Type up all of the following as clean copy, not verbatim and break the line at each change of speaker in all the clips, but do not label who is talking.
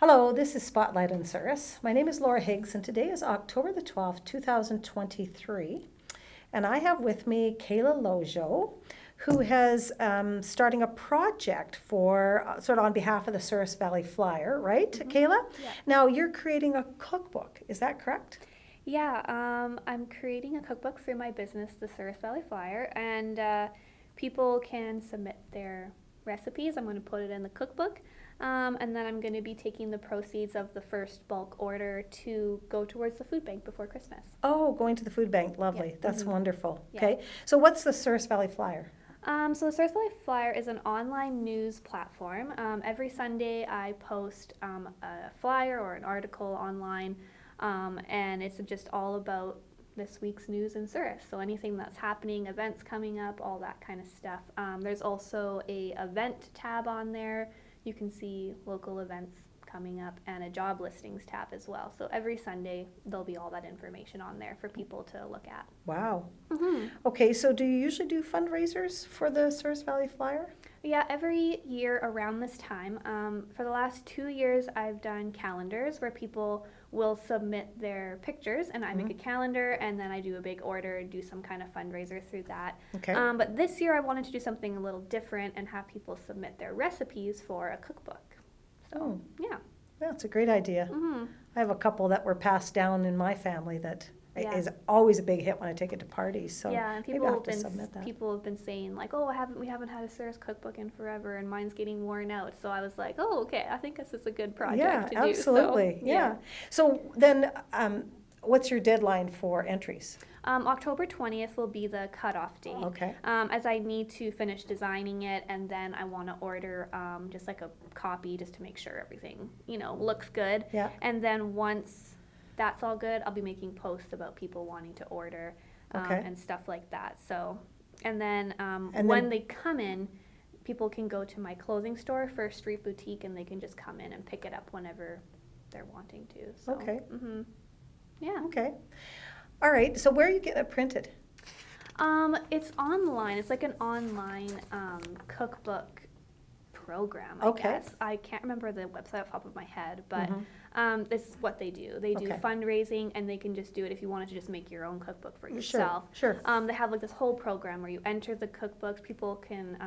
Hello, this is Spotlight on Souris. My name is Laura Higgs, and today is October the 12th, 2023. And I have with me Kayla Logeot, who has starting a project for sort of on behalf of the Souris Valley Flyer, right, Kayla?
Yeah.
Now you're creating a cookbook, is that correct?
Yeah, I'm creating a cookbook for my business, the Souris Valley Flyer, and people can submit their recipes. I'm going to put it in the cookbook, and then I'm going to be taking the proceeds of the first bulk order to go towards the food bank before Christmas.
Oh, going to the food bank, lovely.
Yeah.
That's wonderful.
Yeah.
Okay, so what's the Souris Valley Flyer?
So the Souris Valley Flyer is an online news platform. Every Sunday I post a flyer or an article online, and it's just all about this week's news in Souris. So anything that's happening, events coming up, all that kind of stuff. There's also a event tab on there. You can see local events coming up, and a job listings tab as well. So every Sunday there'll be all that information on there for people to look at.
Wow. Okay, so do you usually do fundraisers for the Souris Valley Flyer?
Yeah, every year around this time. For the last 2 years, I've done calendars where people will submit their pictures, and I make a calendar, and then I do a big order and do some kind of fundraiser through that.
Okay.
But this year, I wanted to do something a little different and have people submit their recipes for a cookbook. So, yeah.
That's a great idea. I have a couple that were passed down in my family that
Yeah.
is always a big hit when I take it to parties. So
Yeah, and
maybe
people
I'll
have
have to submit that.
people have been saying like, oh, we haven't had a Souris cookbook in forever, and mine's getting worn out. So I was like, oh, okay, I think this is a good project
Yeah,
to do.
absolutely.
So,
Yeah. So then, what's your deadline for entries?
October 20th will be the cutoff date.
Okay.
As I need to finish designing it, and then I want to order just like a copy just to make sure everything, looks good.
Yeah.
And then once that's all good, I'll be making posts about people wanting to order
Okay.
and stuff like that. So, and then
And
when
then-
they come in, people can go to my clothing store, First Street Boutique, and they can just come in and pick it up whenever they're wanting to. So,
Okay.
Yeah.
Okay. All right. So where are you getting it printed?
It's online. It's like an online cookbook program, I
Okay.
guess. I can't remember the website off the top of my head, but this is what they do. They do
Okay.
fundraising, and they can just do it if you wanted to just make your own cookbook for yourself.
Sure.
They have like this whole program where you enter the cookbooks. People can,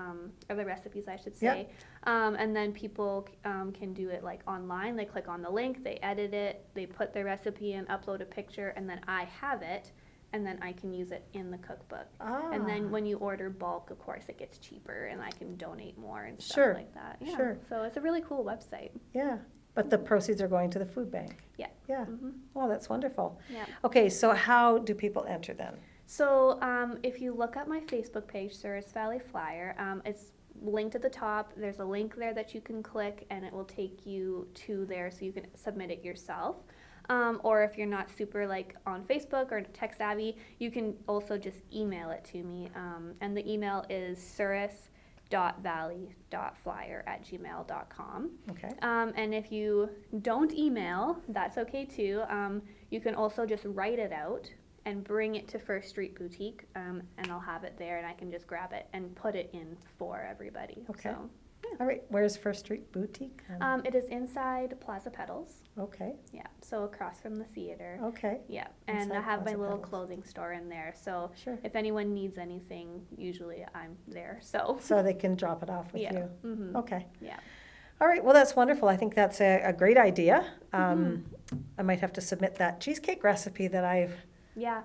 or the recipes, I should say, and then people can do it like online. They click on the link, they edit it, they put their recipe in, upload a picture, and then I have it. And then I can use it in the cookbook. And then when you order bulk, of course, it gets cheaper, and I can donate more and stuff
Sure,
like that. Yeah.
sure.
So it's a really cool website.
Yeah. But the proceeds are going to the food bank.
Yeah.
Yeah. Well, that's wonderful.
Yeah.
Okay. So how do people enter then?
So if you look at my Facebook page, Souris Valley Flyer, it's linked at the top. There's a link there that you can click, and it will take you to there so you can submit it yourself. Or if you're not super like on Facebook or tech savvy, you can also just email it to me. And the email is souris.valley.flyer@gmail.com.
Okay.
And if you don't email, that's okay too. You can also just write it out and bring it to First Street Boutique, and I'll have it there, and I can just grab it and put it in for everybody.
Okay.
So,
All right. Where's First Street Boutique?
it is inside Plaza Petals.
Okay.
Yeah, so across from the theater.
Okay.
Yeah, and
Inside
I have my
Plaza
little
Petals.
clothing store in there. So
Sure.
if anyone needs anything, usually I'm there. So
So they can drop it off with
yeah,
you. Okay.
yeah,
All right. Well, that's wonderful. I think that's a great idea. I might have to submit that cheesecake recipe that
yeah.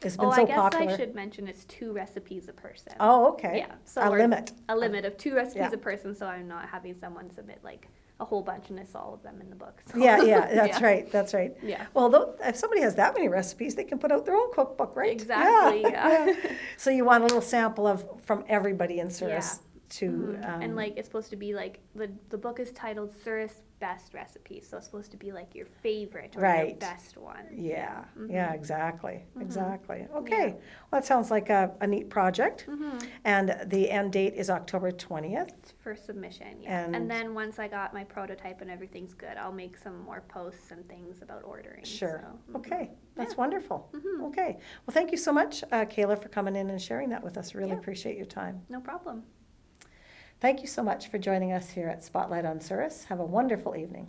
has been
Oh,
so
I guess
popular.
I should mention it's 2 recipes a person.
Oh, okay.
Yeah, so
a
we're-
limit.
A limit of 2 recipes
Yeah.
a person, so I'm not having someone submit like a whole bunch and it's all of them in the book. So.
Yeah, that's
Yeah.
right. That's right.
Yeah.
Well, if somebody has that many recipes, they can put out their own cookbook, right?
Exactly, yeah.
So you want a little sample from everybody in Souris to.
And like it's supposed to be like the book is titled Souris Best Recipes, so it's supposed to be like your favorite or your
Right.
best one.
Yeah, exactly. Okay, well, that sounds like a neat project. And the end date is October 20th.
For submission, yeah.
And-
And then once I got my prototype and everything's good, I'll make some more posts and things about ordering.
Sure.
So,
Okay, that's wonderful. Okay, well, thank you so much, Kayla, for coming in and sharing that with us. Really
Yeah.
appreciate your time.
No problem.
Thank you so much for joining us here at Spotlight on Souris. Have a wonderful evening.